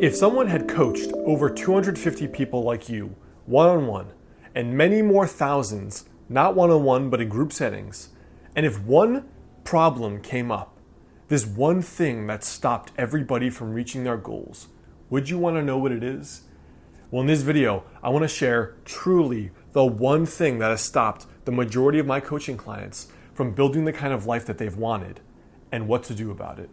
If someone had coached over 250 people like you, one-on-one, and many more thousands, not one-on-one, but in group settings, and if one problem came up, this one thing that stopped everybody from reaching their goals, would you want to know what it is? Well, in this video, I want to share truly the one thing that has stopped the majority of my coaching clients from building the kind of life that they've wanted and what to do about it.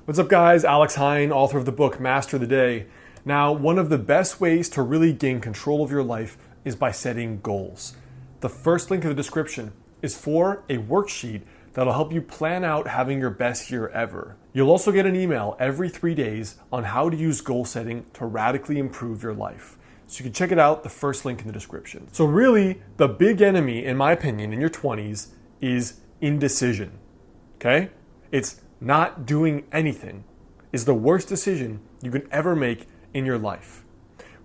What's up guys, Alex Hine, author of the book Master the Day. Now, one of the best ways to really gain control of your life is by setting goals. The first link in the description is for a worksheet that'll help you plan out having your best year ever. You'll also get an email every 3 days on how to use goal setting to radically improve your life. So you can check it out, the first link in the description. So really, the big enemy, in my opinion, in your 20s is indecision, okay? It's not doing anything is the worst decision you can ever make in your life.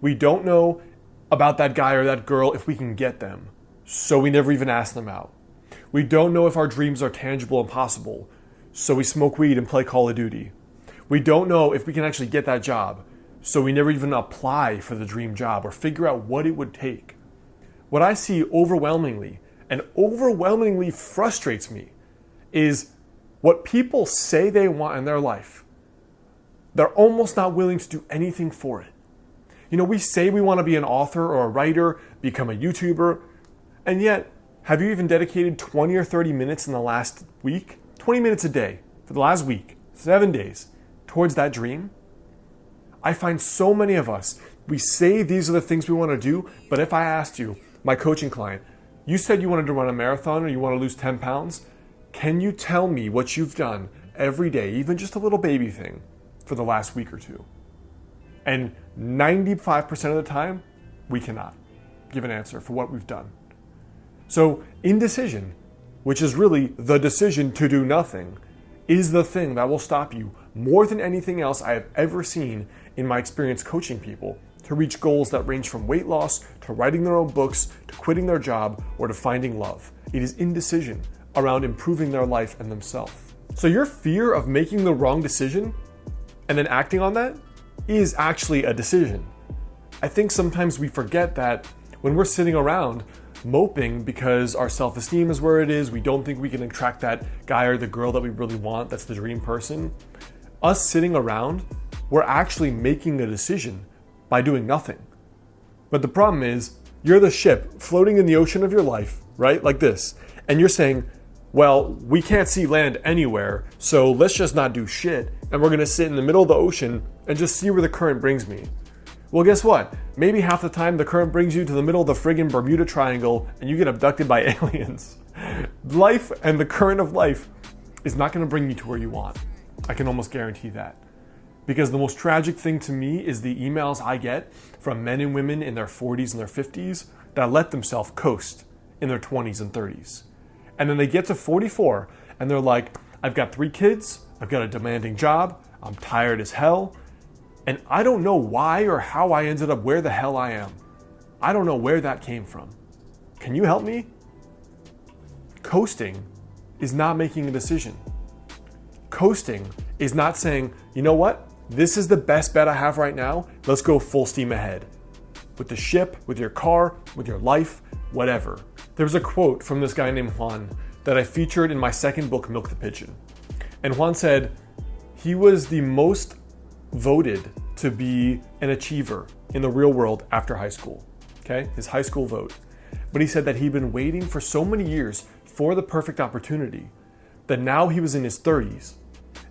We don't know about that guy or that girl if we can get them, so we never even ask them out. We don't know if our dreams are tangible and possible, so we smoke weed and play Call of Duty. We don't know if we can actually get that job, so we never even apply for the dream job or figure out what it would take. What I see overwhelmingly frustrates me is what people say they want in their life. They're almost not willing to do anything for it. You know, we say we want to be an author or a writer, become a YouTuber, and yet, have you even dedicated 20 or 30 minutes in the last week? 20 minutes a day for the last week, 7 days, towards that dream? I find so many of us, we say these are the things we want to do, but if I asked you, my coaching client, you said you wanted to run a marathon or you want to lose 10 pounds, can you tell me what you've done every day, even just a little baby thing, for the last week or two? And 95% of the time, we cannot give an answer for what we've done. So indecision, which is really the decision to do nothing, is the thing that will stop you more than anything else I have ever seen in my experience coaching people to reach goals that range from weight loss to writing their own books to quitting their job or to finding love. It is indecision around improving their life and themselves. So your fear of making the wrong decision and then acting on that is actually a decision. I think sometimes we forget that when we're sitting around moping because our self-esteem is where it is, we don't think we can attract that guy or the girl that we really want, that's the dream person. Us sitting around, we're actually making a decision by doing nothing. But the problem is, you're the ship floating in the ocean of your life, right? Like this. And you're saying, well, we can't see land anywhere, so let's just not do shit, and we're gonna sit in the middle of the ocean and just see where the current brings me. Well, guess what? Maybe half the time the current brings you to the middle of the friggin' Bermuda Triangle and you get abducted by aliens. Life and the current of life is not gonna bring you to where you want. I can almost guarantee that. Because the most tragic thing to me is the emails I get from men and women in their 40s and their 50s that let themselves coast in their 20s and 30s. And then they get to 44 and they're like, I've got 3 kids, I've got a demanding job, I'm tired as hell, and I don't know why or how I ended up where the hell I am. I don't know where that came from. Can you help me? Coasting is not making a decision. Coasting is not saying, you know what? This is the best bet I have right now. Let's go full steam ahead. With the ship, with your car, with your life, whatever. There's a quote from this guy named Juan that I featured in my second book, Milk the Pigeon. And Juan said he was the most voted to be an achiever in the real world after high school, okay? His high school vote. But he said that he'd been waiting for so many years for the perfect opportunity that now he was in his 30s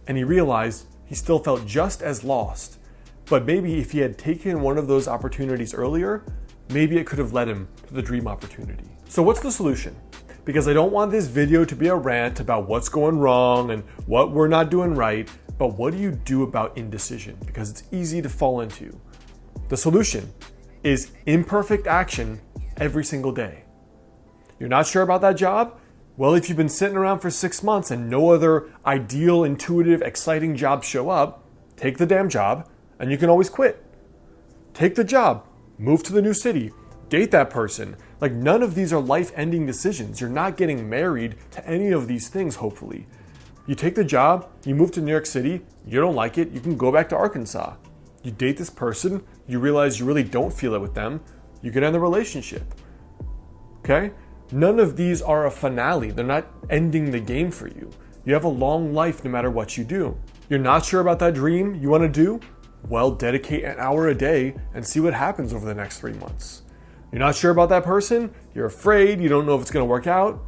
and he realized he still felt just as lost. But maybe if he had taken one of those opportunities earlier, maybe it could have led him to the dream opportunity. So what's the solution? Because I don't want this video to be a rant about what's going wrong and what we're not doing right, but what do you do about indecision? Because it's easy to fall into. The solution is imperfect action every single day. You're not sure about that job? Well, if you've been sitting around for 6 months and no other ideal, intuitive, exciting jobs show up, take the damn job and you can always quit. Take the job, move to the new city, date that person. Like, none of these are life-ending decisions. You're not getting married to any of these things, hopefully. You take the job, you move to New York City, you don't like it, you can go back to Arkansas. You date this person, you realize you really don't feel it with them, you can end the relationship. Okay? None of these are a finale. They're not ending the game for you. You have a long life no matter what you do. You're not sure about that dream you want to do? Well, dedicate an hour a day and see what happens over the next 3 months. You're not sure about that person? You're afraid, you don't know if it's going to work out?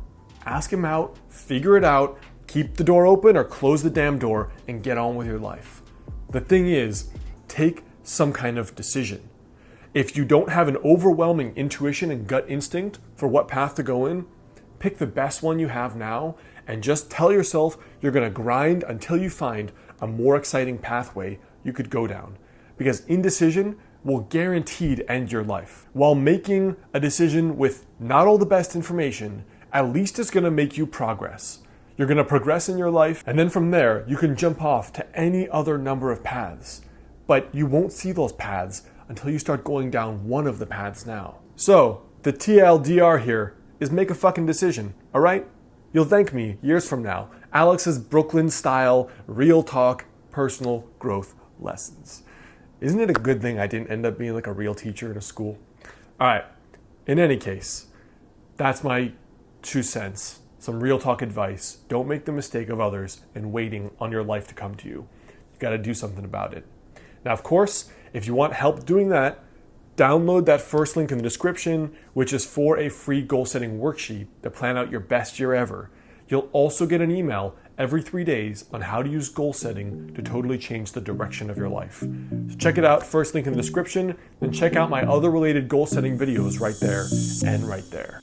Ask him out, figure it out, keep the door open or close the damn door and get on with your life. The thing is, take some kind of decision. If you don't have an overwhelming intuition and gut instinct for what path to go in, pick the best one you have now and just tell yourself you're going to grind until you find a more exciting pathway you could go down. Because indecision will guaranteed end your life. While making a decision with not all the best information, at least it's going to make you progress. You're going to progress in your life, and then from there, you can jump off to any other number of paths. But you won't see those paths until you start going down one of the paths now. So, the TLDR here is make a fucking decision, alright? You'll thank me years from now. Alex's Brooklyn style, real talk, personal growth lessons. Isn't it a good thing I didn't end up being like a real teacher at a school? Alright, in any case, that's my 2 cents. Some real talk advice. Don't make the mistake of others and waiting on your life to come to you. You gotta do something about it. Now, of course, if you want help doing that, download that first link in the description, which is for a free goal setting worksheet to plan out your best year ever. You'll also get an email every 3 days on how to use goal setting to totally change the direction of your life. So check it out, first link in the description, and check out my other related goal setting videos right there and right there.